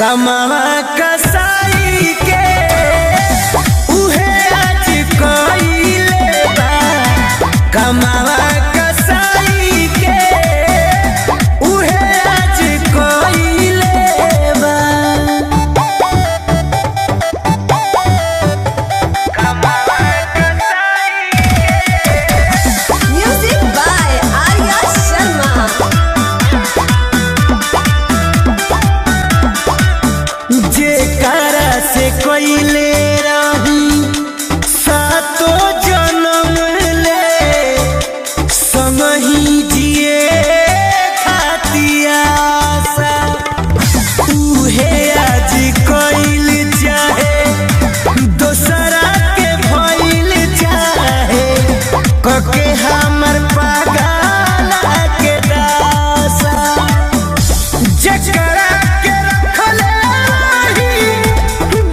कमावा कसाई के उहे आज कइले बा। कमावा कसाई के उहे आज कइले बा। कमावा कसाई के म्यूजिक बाय आर्या शर्मा। जेकरा से कइले रही सातो जन्म ले संगही जिए खातिया सा। उहे आज कइल चाहे दोसरा के भइल चाहे कके हमर पागल के दासा। जेकरा के रखले रही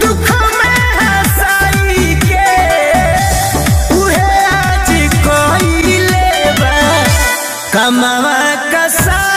दुख में हंसाई के उहे आज कइले बा। कमावा कसाई